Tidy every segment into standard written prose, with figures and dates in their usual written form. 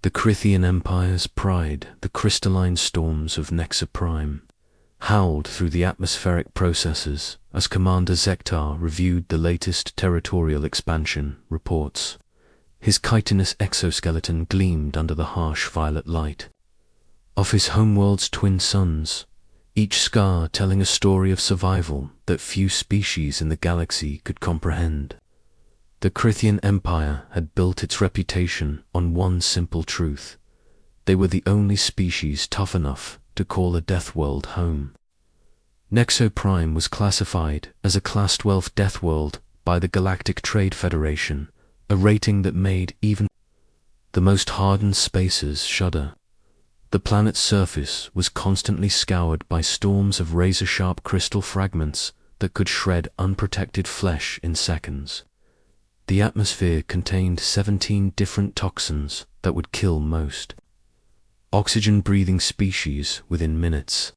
The Crythian Empire's pride, the crystalline storms of Nexa Prime, howled through the atmospheric processes as Commander Zektar reviewed the latest territorial expansion reports. His chitinous exoskeleton gleamed under the harsh violet light. Of his homeworld's twin suns, each scar telling a story of survival that few species in the galaxy could comprehend. The Crythian Empire had built its reputation on one simple truth. They were the only species tough enough to call a death world home. Nexo Prime was classified as a Class 12 death world by the Galactic Trade Federation, a rating that made even the most hardened spaces shudder. The planet's surface was constantly scoured by storms of razor-sharp crystal fragments that could shred unprotected flesh in seconds. The atmosphere contained 17 different toxins that would kill most oxygen-breathing species within minutes.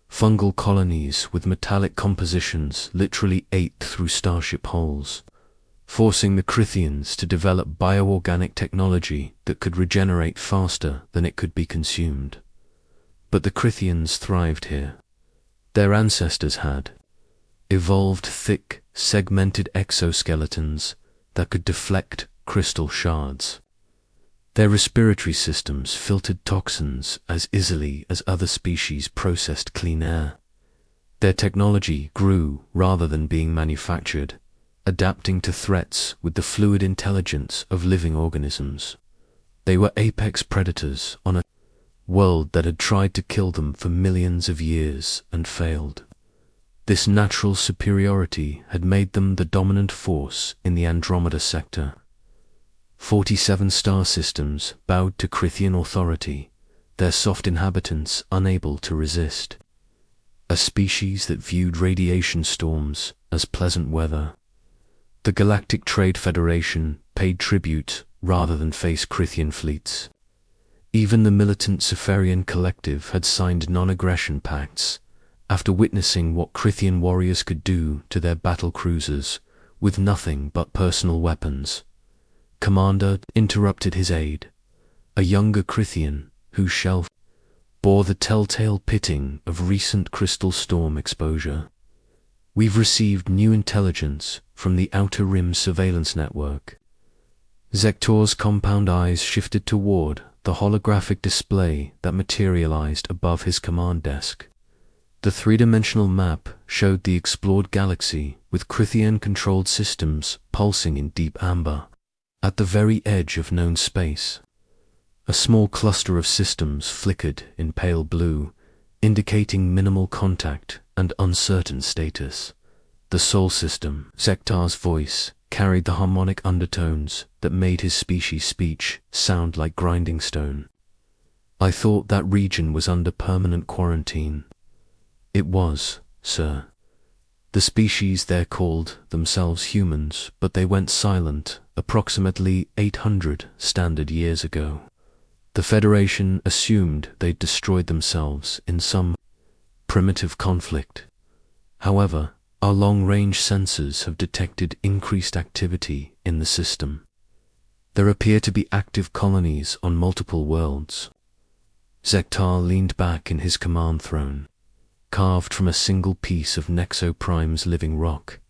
Fungal colonies with metallic compositions literally ate through starship hulls, forcing the Crythians to develop bioorganic technology that could regenerate faster than it could be consumed. But the Crythians thrived here. Their ancestors had evolved thick, segmented exoskeletons that could deflect crystal shards. Their respiratory systems filtered toxins as easily as other species processed clean air. Their technology grew rather than being manufactured, adapting to threats with the fluid intelligence of living organisms. They were apex predators on a world that had tried to kill them for millions of years and failed. This natural superiority had made them the dominant force in the Andromeda sector. 47 star systems bowed to Crythian authority, their soft inhabitants unable to resist. A species that viewed radiation storms as pleasant weather. The Galactic Trade Federation paid tribute rather than face Crythian fleets. Even the militant Seferian Collective had signed non-aggression pacts after witnessing what Crythian warriors could do to their battle cruisers with nothing but personal weapons. Commander interrupted his aide, a younger Crythian whose shell bore the telltale pitting of recent crystal storm exposure. We've received new intelligence from the Outer Rim surveillance network. Zektor's compound eyes shifted toward the holographic display that materialized above his command desk. The three-dimensional map showed the explored galaxy with Crythian-controlled systems pulsing in deep amber, at the very edge of known space. A small cluster of systems flickered in pale blue, indicating minimal contact and uncertain status. The Sol system, Zektar's voice, carried the harmonic undertones that made his species' speech sound like grinding stone. I thought that region was under permanent quarantine. It was, sir. The species there called themselves humans, but they went silent approximately 800 standard years ago. The Federation assumed they'd destroyed themselves in some primitive conflict. However, our long-range sensors have detected increased activity in the system. There appear to be active colonies on multiple worlds. Zektar leaned back in his command throne, carved from a single piece of Nexo Prime's living rock.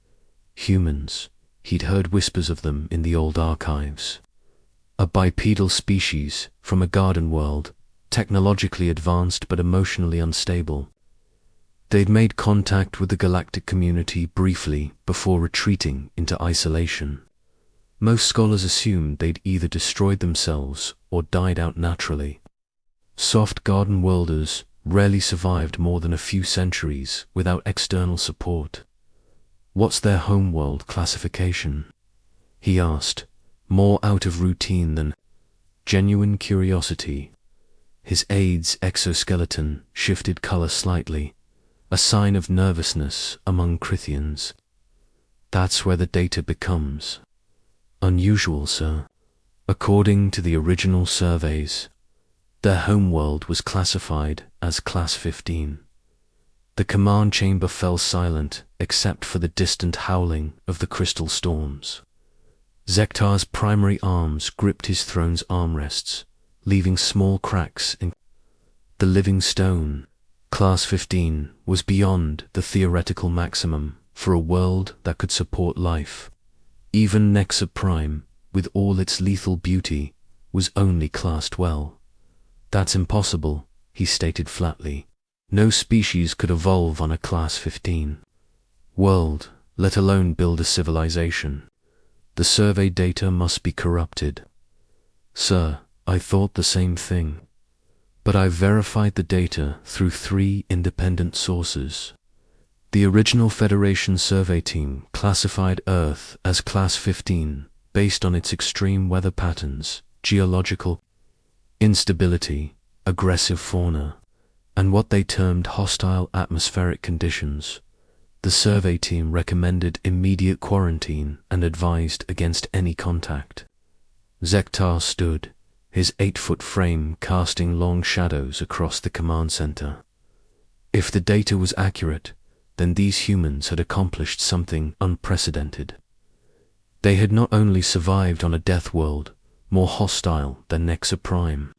Humans, he'd heard whispers of them in the old archives. A bipedal species from a garden world, technologically advanced but emotionally unstable. They'd made contact with the galactic community briefly before retreating into isolation. Most scholars assumed they'd either destroyed themselves or died out naturally. Soft garden worlders rarely survived more than a few centuries without external support. What's their homeworld classification? He asked, more out of routine than genuine curiosity. His aide's exoskeleton shifted color slightly, a sign of nervousness among Crythians. That's where the data becomes unusual, sir. According to the original surveys, their homeworld was classified as Class 15. The command chamber fell silent except for the distant howling of the crystal storms. Zektar's primary arms gripped his throne's armrests, leaving small cracks in the living stone. Class 15 was beyond the theoretical maximum for a world that could support life. Even Nexa Prime, with all its lethal beauty, was only Class 12. That's impossible, he stated flatly. No species could evolve on a Class 15 world, let alone build a civilization. The survey data must be corrupted. Sir, I thought the same thing. But I verified the data through 3 independent sources. The original Federation survey team classified Earth as Class 15 based on its extreme weather patterns, geological instability, aggressive fauna, and what they termed hostile atmospheric conditions. The survey team recommended immediate quarantine and advised against any contact. Zektar stood, his 8-foot frame casting long shadows across the command center. If the data was accurate, then these humans had accomplished something unprecedented. They had not only survived on a death world, more hostile than Nexa Prime,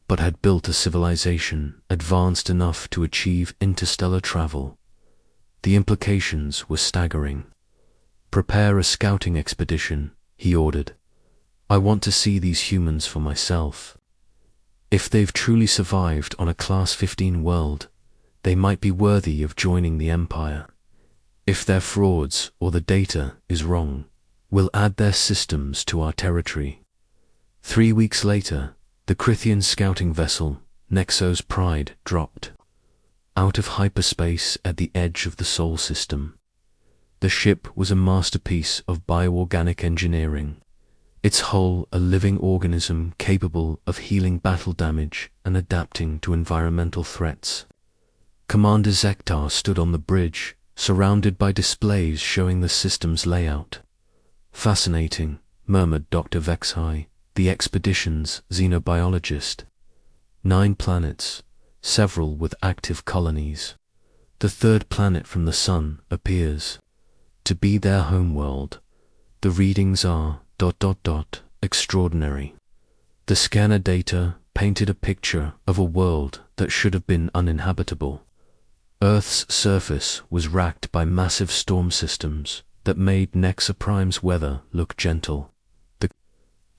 but had built a civilization advanced enough to achieve interstellar travel. The implications were staggering. Prepare a scouting expedition, he ordered. I want to see these humans for myself. If they've truly survived on a Class 15 world, they might be worthy of joining the Empire. If they're frauds or the data is wrong, we'll add their systems to our territory. 3 weeks later, the Crithian scouting vessel, Nexo's Pride, dropped out of hyperspace at the edge of the Sol system. The ship was a masterpiece of bioorganic engineering, its hull a living organism capable of healing battle damage and adapting to environmental threats. Commander Zektar stood on the bridge, surrounded by displays showing the system's layout. Fascinating, murmured Dr. Vexhai, the expedition's xenobiologist. 9 planets, several with active colonies. The 3rd planet from the Sun appears to be their homeworld. The readings are ... extraordinary. The scanner data painted a picture of a world that should have been uninhabitable. Earth's surface was racked by massive storm systems that made Nexa Prime's weather look gentle. The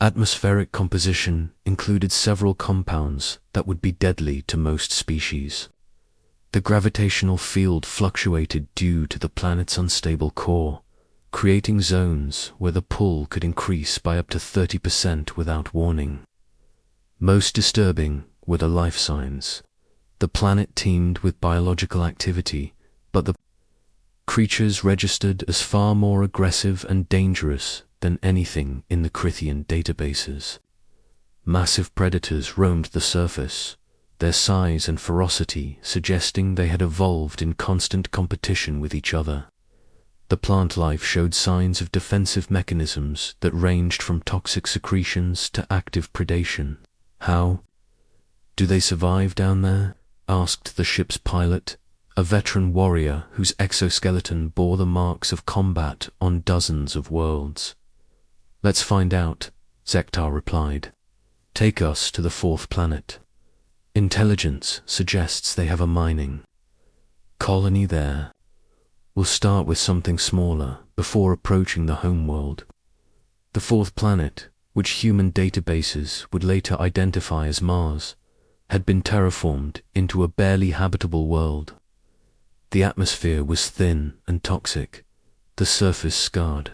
atmospheric composition included several compounds that would be deadly to most species. The gravitational field fluctuated due to the planet's unstable core, creating zones where the pull could increase by up to 30% without warning. Most disturbing were the life signs. The planet teemed with biological activity, but the creatures registered as far more aggressive and dangerous than anything in the Crithian databases. Massive predators roamed the surface, their size and ferocity suggesting they had evolved in constant competition with each other. The plant life showed signs of defensive mechanisms that ranged from toxic secretions to active predation. How do they survive down there? Asked the ship's pilot, a veteran warrior whose exoskeleton bore the marks of combat on dozens of worlds. Let's find out, Zektar replied. Take us to the 4th planet. Intelligence suggests they have a mining colony there. We'll start with something smaller before approaching the homeworld. The 4th planet, which human databases would later identify as Mars, had been terraformed into a barely habitable world. The atmosphere was thin and toxic, the surface scarred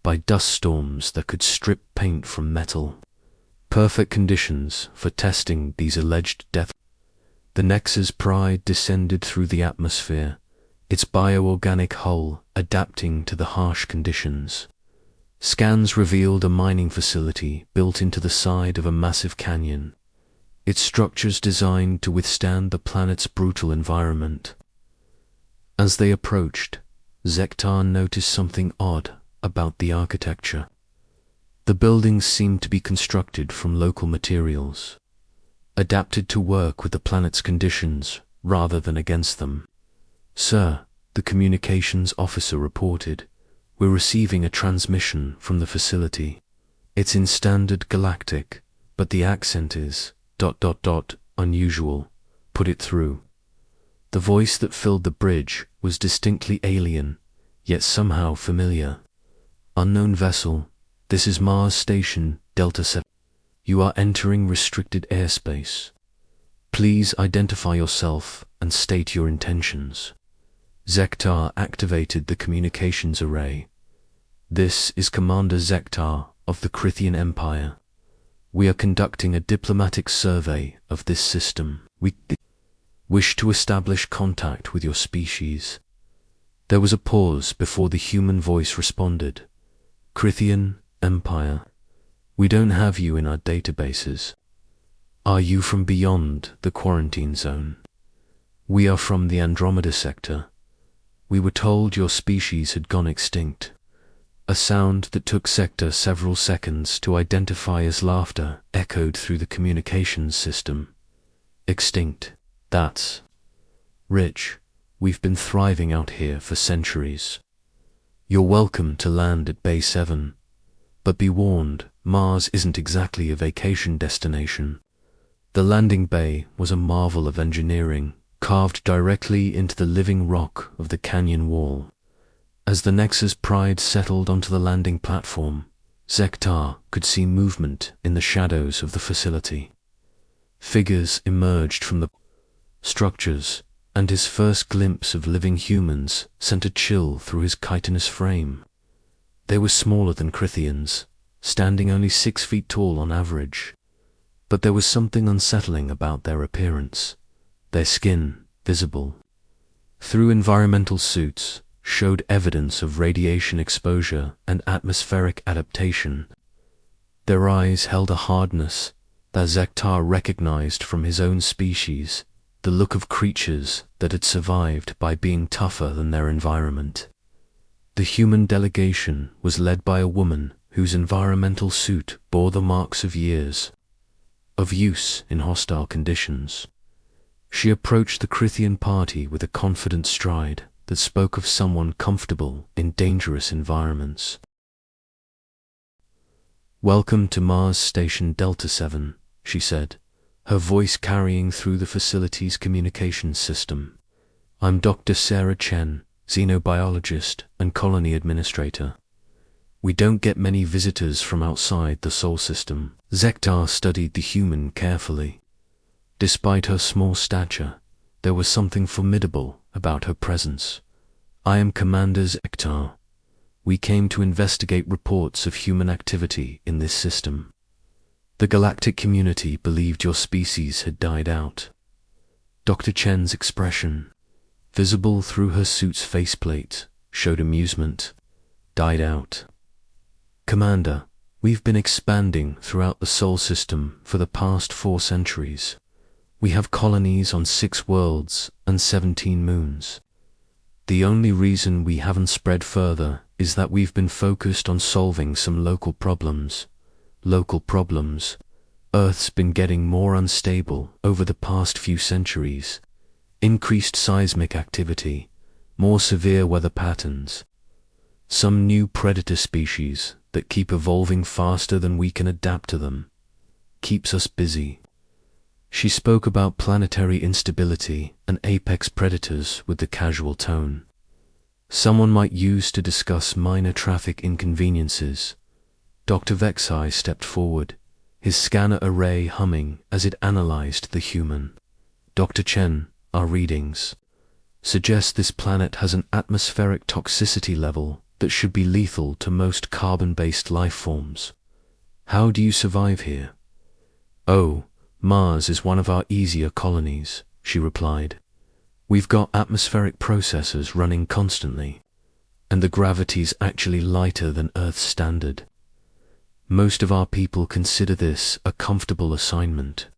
by dust storms that could strip paint from metal. Perfect conditions for testing these alleged death. The Nexa's Pride descended through the atmosphere, its bioorganic hull adapting to the harsh conditions. Scans revealed a mining facility built into the side of a massive canyon, its structures designed to withstand the planet's brutal environment. As they approached, Zektar noticed something odd about the architecture. The buildings seemed to be constructed from local materials, adapted to work with the planet's conditions rather than against them. Sir, the communications officer reported, we're receiving a transmission from the facility. It's in standard galactic, but the accent is ... unusual. Put it through." The voice that filled the bridge was distinctly alien, yet somehow familiar. "Unknown vessel, this is Mars Station Delta 7. You are entering restricted airspace. Please identify yourself and state your intentions." Zektar activated the communications array. "This is Commander Zektar of the Krithian Empire. We are conducting a diplomatic survey of this system. We wish to establish contact with your species." There was a pause before the human voice responded. "Krithian Empire. We don't have you in our databases. Are you from beyond the quarantine zone?" "We are from the Andromeda sector. We were told your species had gone extinct." A sound that took Sector several seconds to identify as laughter echoed through the communications system. "Extinct. That's rich. We've been thriving out here for centuries. You're welcome to land at Bay 7. But be warned, Mars isn't exactly a vacation destination." The landing bay was a marvel of engineering, carved directly into the living rock of the canyon wall. As the Nexus Pride settled onto the landing platform, Zektar could see movement in the shadows of the facility. Figures emerged from the structures, and his first glimpse of living humans sent a chill through his chitinous frame. They were smaller than Krithians, standing only 6 feet tall on average. But there was something unsettling about their appearance. Their skin, visible through environmental suits, showed evidence of radiation exposure and atmospheric adaptation. Their eyes held a hardness that Zektar recognized from his own species, the look of creatures that had survived by being tougher than their environment. The human delegation was led by a woman whose environmental suit bore the marks of years of use in hostile conditions. She approached the Krithian party with a confident stride that spoke of someone comfortable in dangerous environments. "Welcome to Mars Station Delta 7, she said, her voice carrying through the facility's communications system. "I'm Dr. Sarah Chen, xenobiologist and colony administrator. We don't get many visitors from outside the Sol system." Zektar studied the human carefully. Despite her small stature, there was something formidable about her presence. "I am Commander Zektar. We came to investigate reports of human activity in this system. The galactic community believed your species had died out." Dr. Chen's expression, visible through her suit's faceplate, showed amusement. "Died out. Commander, we've been expanding throughout the Sol system for the past 4 centuries. We have colonies on 6 worlds and 17 moons. The only reason we haven't spread further is that we've been focused on solving some local problems. Earth's been getting more unstable over the past few centuries. Increased seismic activity, more severe weather patterns, some new predator species that keep evolving faster than we can adapt to them. Keeps us busy." She spoke about planetary instability and apex predators with the casual tone someone might use to discuss minor traffic inconveniences. Dr. Vexai stepped forward, his scanner array humming as it analyzed the human. "Dr. Chen, our readings suggest this planet has an atmospheric toxicity level that should be lethal to most carbon-based life forms. How do you survive here?" "Oh, Mars is one of our easier colonies," she replied. "We've got atmospheric processors running constantly, and the gravity's actually lighter than Earth's standard. Most of our people consider this a comfortable assignment."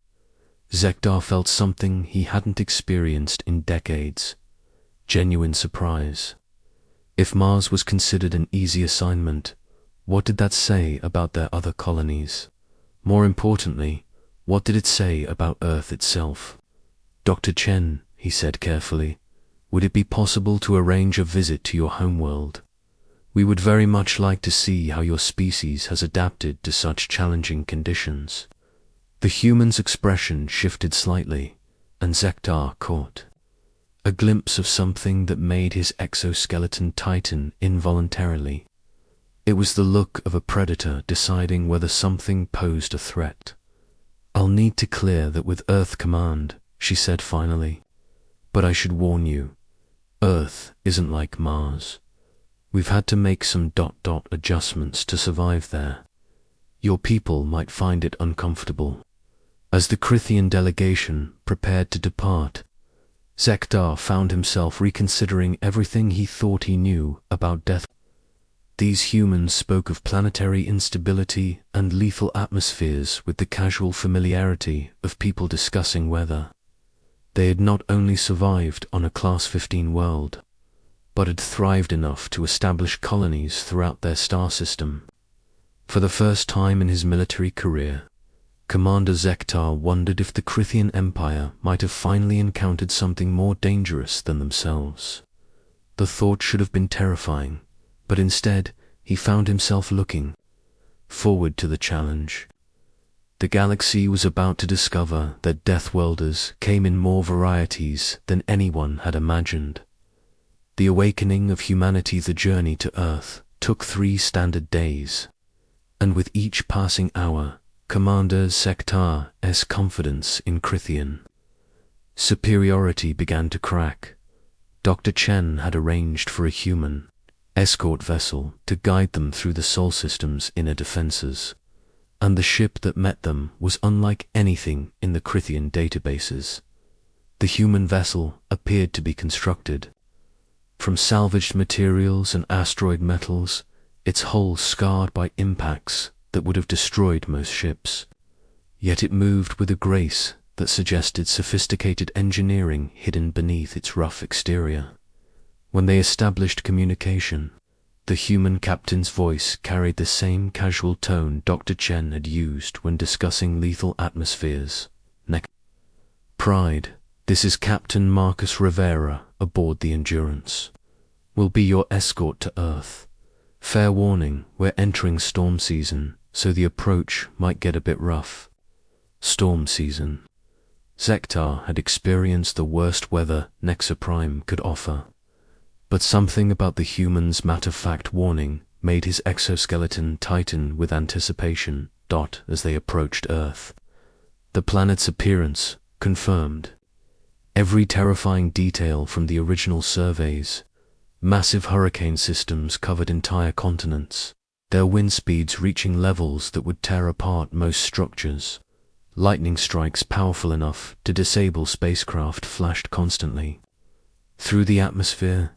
Zektar felt something he hadn't experienced in decades. Genuine surprise. If Mars was considered an easy assignment, what did that say about their other colonies? More importantly, what did it say about Earth itself? "Dr. Chen," he said carefully, "would it be possible to arrange a visit to your homeworld? We would very much like to see how your species has adapted to such challenging conditions." The human's expression shifted slightly, and Zektar caught a glimpse of something that made his exoskeleton tighten involuntarily. It was the look of a predator deciding whether something posed a threat. "I'll need to clear that with Earth Command," she said finally. "But I should warn you, Earth isn't like Mars. We've had to make some adjustments to survive there. Your people might find it uncomfortable." As the Crithian delegation prepared to depart, Zektar found himself reconsidering everything he thought he knew about death. These humans spoke of planetary instability and lethal atmospheres with the casual familiarity of people discussing weather. They had not only survived on a Class 15 world, but had thrived enough to establish colonies throughout their star system. For the first time in his military career, Commander Zektar wondered if the Crithian Empire might have finally encountered something more dangerous than themselves. The thought should have been terrifying, but instead he found himself looking forward to the challenge. The galaxy was about to discover that Death Welders came in more varieties than anyone had imagined. The awakening of humanity, the journey to Earth, took 3 standard days, and with each passing hour, Commander Zektar's confidence in Crithian superiority began to crack. Dr. Chen had arranged for a human escort vessel to guide them through the Sol system's inner defenses, and the ship that met them was unlike anything in the Crithian databases. The human vessel appeared to be constructed from salvaged materials and asteroid metals, its hull scarred by impacts that would have destroyed most ships. Yet it moved with a grace that suggested sophisticated engineering hidden beneath its rough exterior. When they established communication, the human captain's voice carried the same casual tone Dr. Chen had used when discussing lethal atmospheres. "Pride, this is Captain Marcus Rivera aboard the Endurance. Will be your escort to Earth. Fair warning, we're entering storm season, so the approach might get a bit rough." Storm season. Zektar had experienced the worst weather Nexa Prime could offer, but something about the human's matter-of-fact warning made his exoskeleton tighten with anticipation. As they approached Earth, the planet's appearance confirmed every terrifying detail from the original surveys. Massive hurricane systems covered entire continents, their wind speeds reaching levels that would tear apart most structures. Lightning strikes powerful enough to disable spacecraft flashed constantly. Through the atmosphere,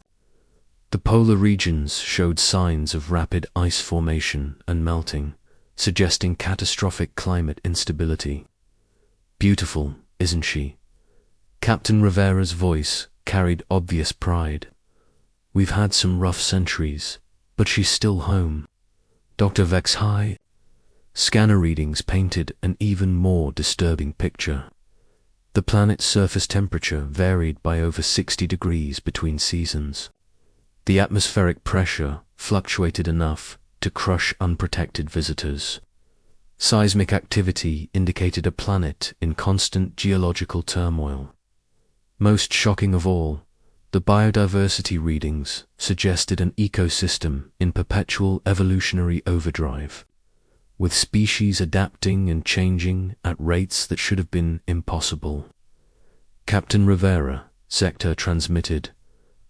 the polar regions showed signs of rapid ice formation and melting, suggesting catastrophic climate instability. "Beautiful, isn't she?" Captain Rivera's voice carried obvious pride. "We've had some rough centuries, but she's still home." Dr. Vexhai scanner readings painted an even more disturbing picture. The planet's surface temperature varied by over 60 degrees between seasons. The atmospheric pressure fluctuated enough to crush unprotected visitors. Seismic activity indicated a planet in constant geological turmoil. Most shocking of all, the biodiversity readings suggested an ecosystem in perpetual evolutionary overdrive, with species adapting and changing at rates that should have been impossible. "Captain Rivera," Zektar transmitted,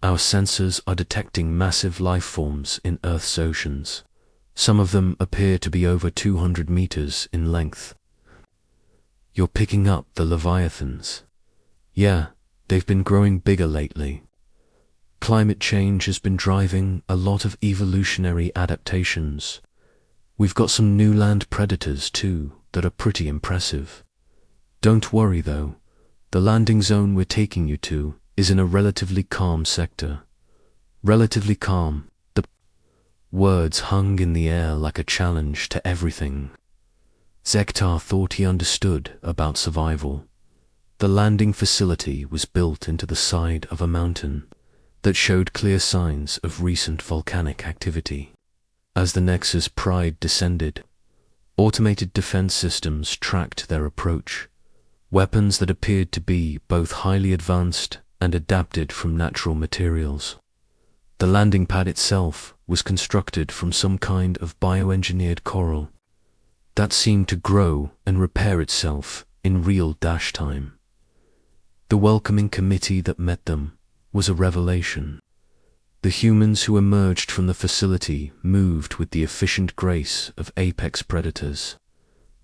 "our sensors are detecting massive life forms in Earth's oceans. Some of them appear to be over 200 meters in length." "You're picking up the Leviathans?" "Yeah, they've been growing bigger lately. Climate change has been driving a lot of evolutionary adaptations. We've got some new land predators too that are pretty impressive. Don't worry though, the landing zone we're taking you to is in a relatively calm sector." Relatively calm. The words hung in the air like a challenge to everything Zektar thought he understood about survival. The landing facility was built into the side of a mountain that showed clear signs of recent volcanic activity. As the Nexus Pride descended, Automated defense systems tracked their approach, weapons that appeared to be both highly advanced and adapted from natural materials. The landing pad itself was constructed from some kind of bioengineered coral that seemed to grow and repair itself in real dash time. The welcoming committee that met them was a revelation. The humans who emerged from the facility moved with the efficient grace of apex predators,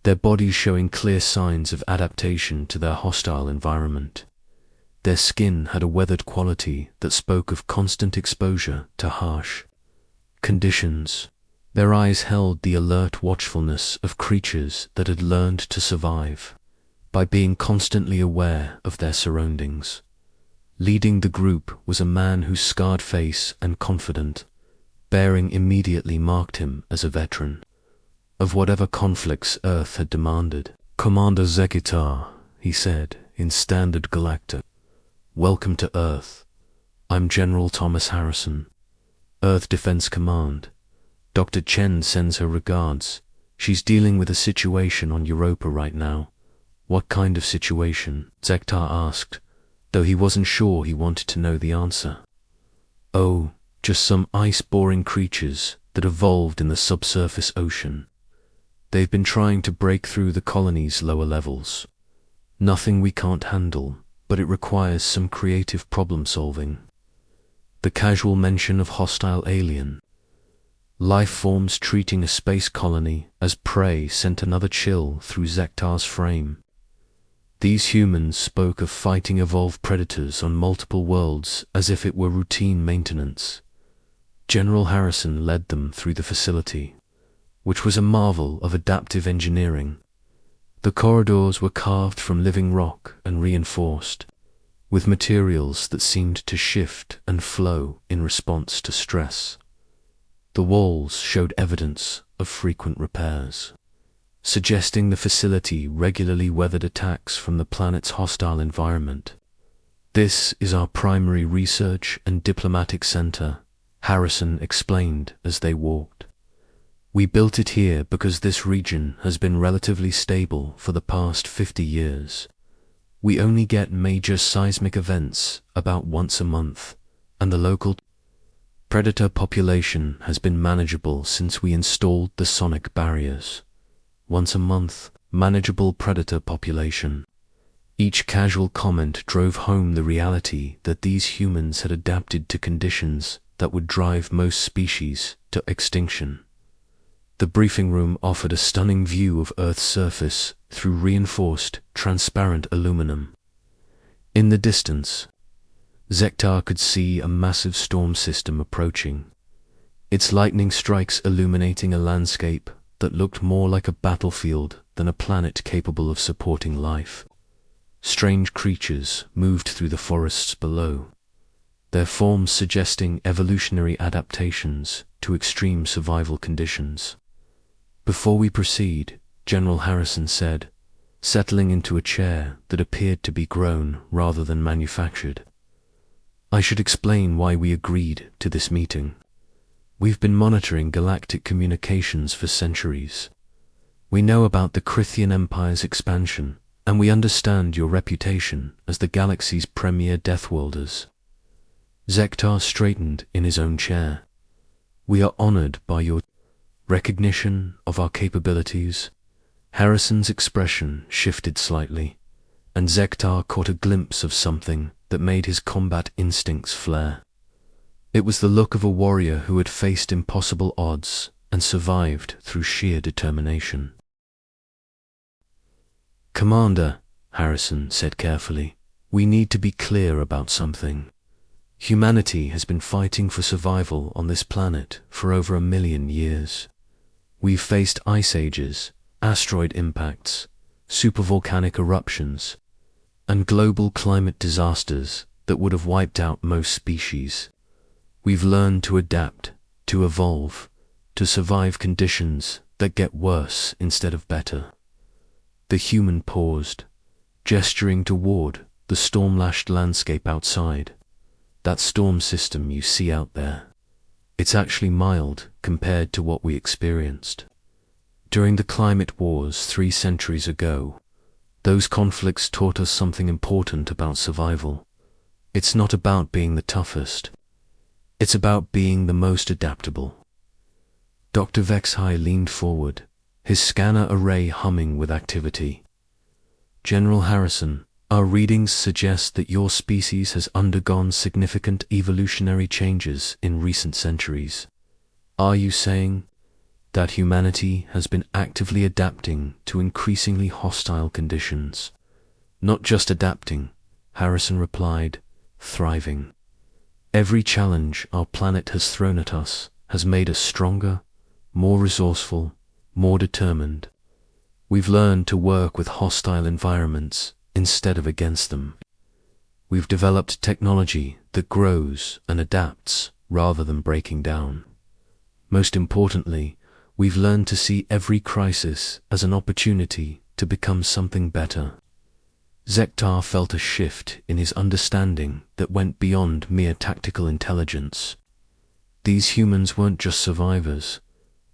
their bodies showing clear signs of adaptation to their hostile environment. Their skin had a weathered quality that spoke of constant exposure to harsh conditions. Their eyes held the alert watchfulness of creatures that had learned to survive by being constantly aware of their surroundings. Leading the group was a man whose scarred face and confident bearing immediately marked him as a veteran of whatever conflicts Earth had demanded. "Commander Zekitar," he said in standard galactic, "welcome to Earth. I'm General Thomas Harrison, Earth Defense Command. Dr. Chen sends her regards. She's dealing with a situation on Europa right now." "What kind of situation?" Zektar asked, though he wasn't sure he wanted to know the answer. "Oh, just some ice-boring creatures that evolved in the subsurface ocean. They've been trying to break through the colony's lower levels. Nothing we can't handle, but it requires some creative problem-solving." The casual mention of hostile alien life forms treating a space colony as prey sent another chill through Zektar's frame. These humans spoke of fighting evolved predators on multiple worlds as if it were routine maintenance. General Harrison led them through the facility, which was a marvel of adaptive engineering. The corridors were carved from living rock and reinforced, with materials that seemed to shift and flow in response to stress. The walls showed evidence of frequent repairs, suggesting the facility regularly weathered attacks from the planet's hostile environment. "This is our primary research and diplomatic center," Harrison explained as they walked. "We built it here because this region has been relatively stable for the past 50 years. We only get major seismic events about once a month, and the local predator population has been manageable since we installed the sonic barriers." Once a month, manageable predator population. Each casual comment drove home the reality that these humans had adapted to conditions that would drive most species to extinction. The briefing room offered a stunning view of Earth's surface through reinforced, transparent aluminum. In the distance, Zektar could see a massive storm system approaching, its lightning strikes illuminating a landscape that looked more like a battlefield than a planet capable of supporting life. Strange creatures moved through the forests below, their forms suggesting evolutionary adaptations to extreme survival conditions. "Before we proceed," General Harrison said, settling into a chair that appeared to be grown rather than manufactured, "I should explain why we agreed to this meeting. We've been monitoring galactic communications for centuries. We know about the Krithian Empire's expansion, and we understand your reputation as the galaxy's premier Deathworlders." Zektar straightened in his own chair. "We are honored by your recognition of our capabilities." Harrison's expression shifted slightly, and Zektar caught a glimpse of something that made his combat instincts flare. It was the look of a warrior who had faced impossible odds and survived through sheer determination. "Commander," Harrison said carefully, "we need to be clear about something. Humanity has been fighting for survival on this planet for over 1,000,000 years. We've faced ice ages, asteroid impacts, supervolcanic eruptions, and global climate disasters that would have wiped out most species. We've learned to adapt, to evolve, to survive conditions that get worse instead of better." The human paused, gesturing toward the storm-lashed landscape outside. "That storm system you see out there, it's actually mild compared to what we experienced. During the climate wars 3 centuries ago, those conflicts taught us something important about survival. It's not about being the toughest. It's about being the most adaptable. Dr. Vexhai leaned forward, his scanner array humming with activity. General Harrison, our readings suggest that your species has undergone significant evolutionary changes in recent centuries. Are you saying that humanity has been actively adapting to increasingly hostile conditions? Not just adapting, Harrison replied, thriving. Every challenge our planet has thrown at us has made us stronger, more resourceful, more determined. We've learned to work with hostile environments instead of against them. We've developed technology that grows and adapts rather than breaking down. Most importantly, we've learned to see every crisis as an opportunity to become something better. Zektar felt a shift in his understanding that went beyond mere tactical intelligence. These humans weren't just survivors,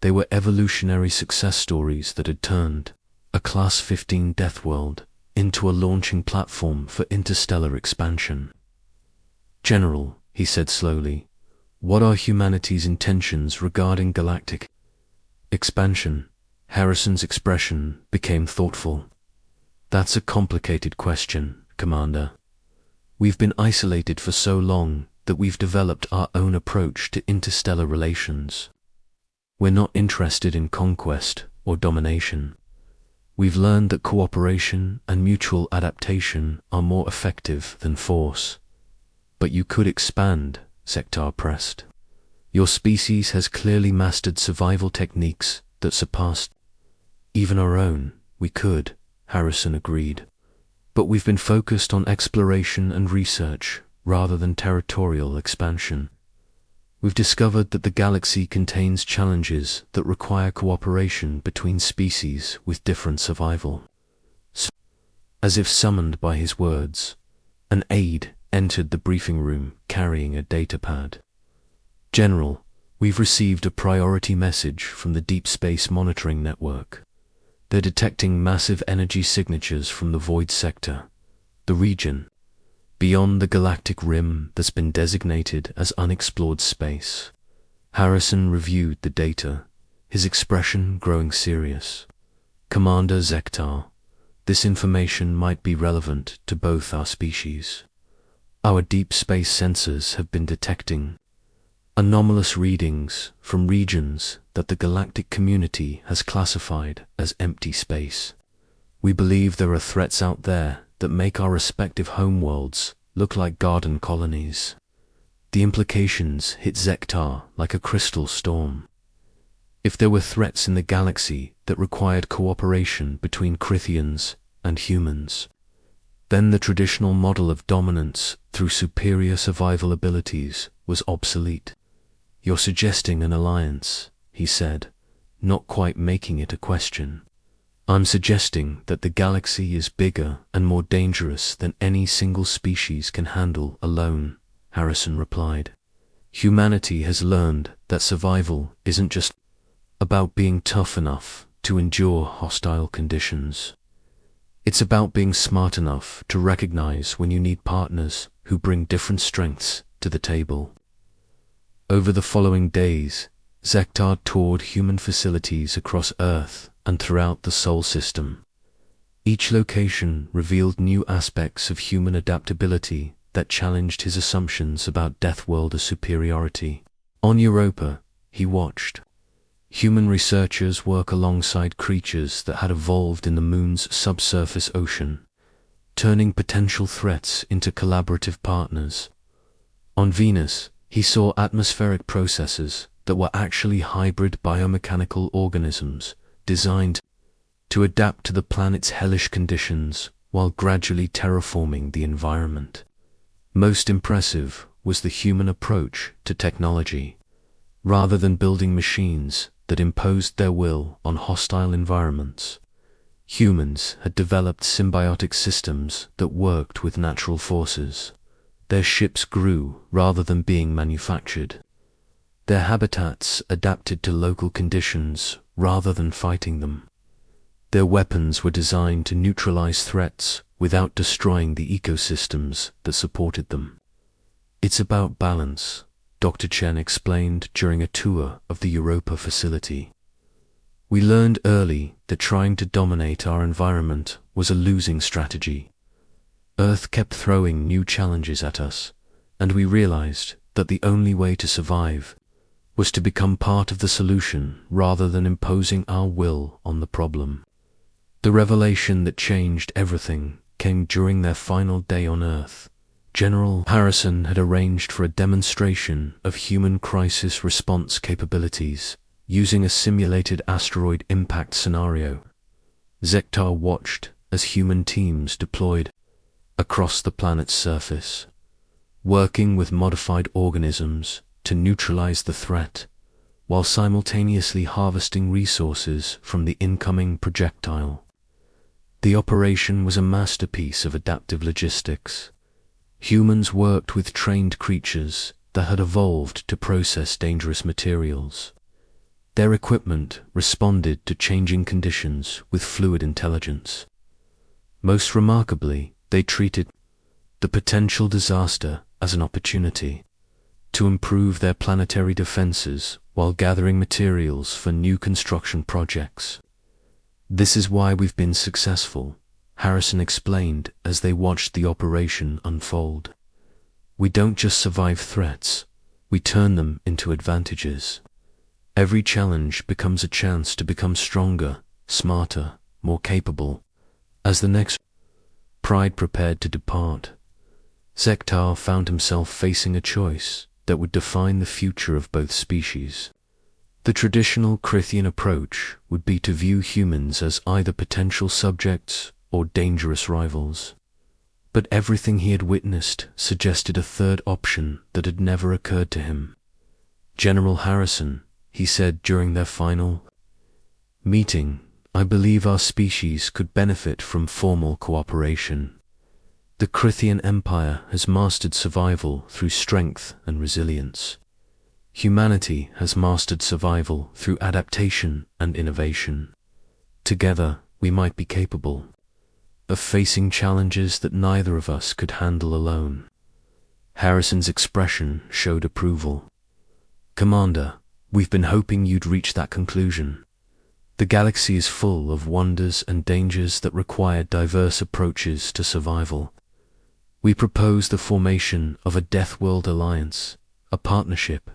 they were evolutionary success stories that had turned a Class 15 death world into a launching platform for interstellar expansion. General, he said slowly, what are humanity's intentions regarding galactic expansion? Harrison's expression became thoughtful. That's a complicated question, Commander. We've been isolated for so long that we've developed our own approach to interstellar relations. We're not interested in conquest or domination. We've learned that cooperation and mutual adaptation are more effective than force. But you could expand, Zektar pressed. Your species has clearly mastered survival techniques that surpassed even our own. We could, Harrison agreed. But we've been focused on exploration and research rather than territorial expansion. We've discovered that the galaxy contains challenges that require cooperation between species with different survival. As if summoned by his words, an aide entered the briefing room carrying a datapad. General, we've received a priority message from the Deep Space Monitoring Network. They're detecting massive energy signatures from the Void Sector, the region beyond the galactic rim that's been designated as unexplored space. Harrison reviewed the data, his expression growing serious. Commander Zektar, this information might be relevant to both our species. Our deep space sensors have been detecting anomalous readings from regions that the galactic community has classified as empty space. We believe there are threats out there that make our respective homeworlds look like garden colonies. The implications hit Zektar like a crystal storm. If there were threats in the galaxy that required cooperation between Crithians and humans, then the traditional model of dominance through superior survival abilities was obsolete. You're suggesting an alliance, he said, not quite making it a question. I'm suggesting that the galaxy is bigger and more dangerous than any single species can handle alone, Harrison replied. Humanity has learned that survival isn't just about being tough enough to endure hostile conditions. It's about being smart enough to recognize when you need partners who bring different strengths to the table. Over the following days, Zektar toured human facilities across Earth and throughout the Sol system. Each location revealed new aspects of human adaptability that challenged his assumptions about Deathworlder superiority. On Europa, he watched human researchers work alongside creatures that had evolved in the Moon's subsurface ocean, turning potential threats into collaborative partners. On Venus, he saw atmospheric processes that were actually hybrid biomechanical organisms designed to adapt to the planet's hellish conditions while gradually terraforming the environment. Most impressive was the human approach to technology. Rather than building machines that imposed their will on hostile environments, humans had developed symbiotic systems that worked with natural forces. Their ships grew rather than being manufactured. Their habitats adapted to local conditions rather than fighting them. Their weapons were designed to neutralize threats without destroying the ecosystems that supported them. It's about balance, Dr. Chen explained during a tour of the Europa facility. We learned early that trying to dominate our environment was a losing strategy. Earth kept throwing new challenges at us, and we realized that the only way to survive was to become part of the solution rather than imposing our will on the problem. The revelation that changed everything came during their final day on Earth. General Harrison had arranged for a demonstration of human crisis response capabilities using a simulated asteroid impact scenario. Zektar watched as human teams deployed across the planet's surface, working with modified organisms to neutralize the threat, while simultaneously harvesting resources from the incoming projectile. The operation was a masterpiece of adaptive logistics. Humans worked with trained creatures that had evolved to process dangerous materials. Their equipment responded to changing conditions with fluid intelligence. Most remarkably, they treated the potential disaster as an opportunity to improve their planetary defenses while gathering materials for new construction projects. "This is why we've been successful," Harrison explained as they watched the operation unfold. "We don't just survive threats, we turn them into advantages. Every challenge becomes a chance to become stronger, smarter, more capable." As the next pride prepared to depart, Zektar found himself facing a choice that would define the future of both species. The traditional Crithian approach would be to view humans as either potential subjects or dangerous rivals. But everything he had witnessed suggested a third option that had never occurred to him. "General Harrison," he said during their final meeting, "I believe our species could benefit from formal cooperation. The Crithian Empire has mastered survival through strength and resilience. Humanity has mastered survival through adaptation and innovation. Together, we might be capable of facing challenges that neither of us could handle alone." Harrison's expression showed approval. "Commander, we've been hoping you'd reach that conclusion. The galaxy is full of wonders and dangers that require diverse approaches to survival. We propose the formation of a Death World Alliance, a partnership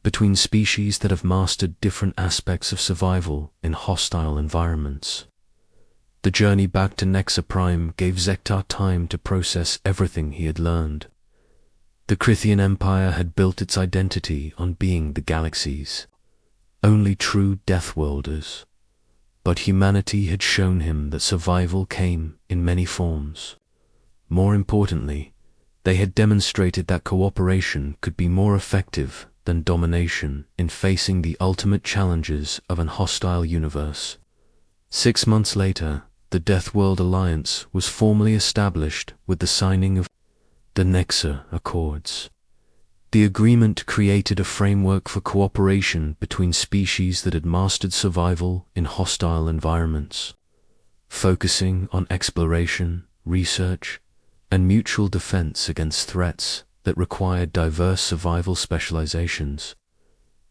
between species that have mastered different aspects of survival in hostile environments." The journey back to Nexa Prime gave Zektar time to process everything he had learned. The Crithian Empire had built its identity on being the galaxy's only true Deathworlders, but humanity had shown him that survival came in many forms. More importantly, they had demonstrated that cooperation could be more effective than domination in facing the ultimate challenges of an hostile universe. 6 months later, the Death World Alliance was formally established with the signing of the Nexa Accords. The agreement created a framework for cooperation between species that had mastered survival in hostile environments, focusing on exploration, research, and mutual defense against threats that required diverse survival specializations.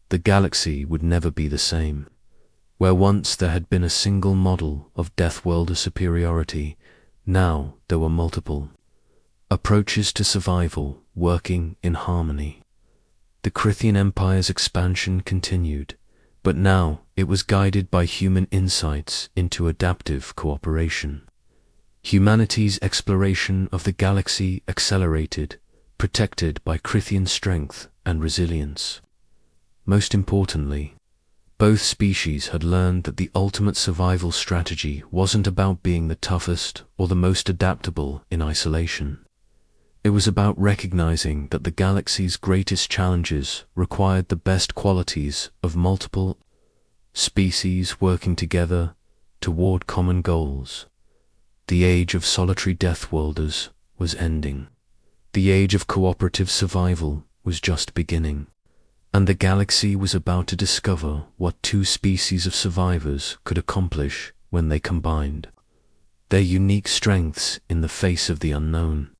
The galaxy would never be the same. Where once there had been a single model of Deathworlder superiority, now there were multiple approaches to survival working in harmony. The Crithian Empire's expansion continued, but now it was guided by human insights into adaptive cooperation. Humanity's exploration of the galaxy accelerated, protected by Crithian strength and resilience. Most importantly, both species had learned that the ultimate survival strategy wasn't about being the toughest or the most adaptable in isolation. It was about recognizing that the galaxy's greatest challenges required the best qualities of multiple species working together toward common goals. The age of solitary Deathworlders was ending. The age of cooperative survival was just beginning. and the galaxy was about to discover what two species of survivors could accomplish when they combined their unique strengths in the face of the unknown.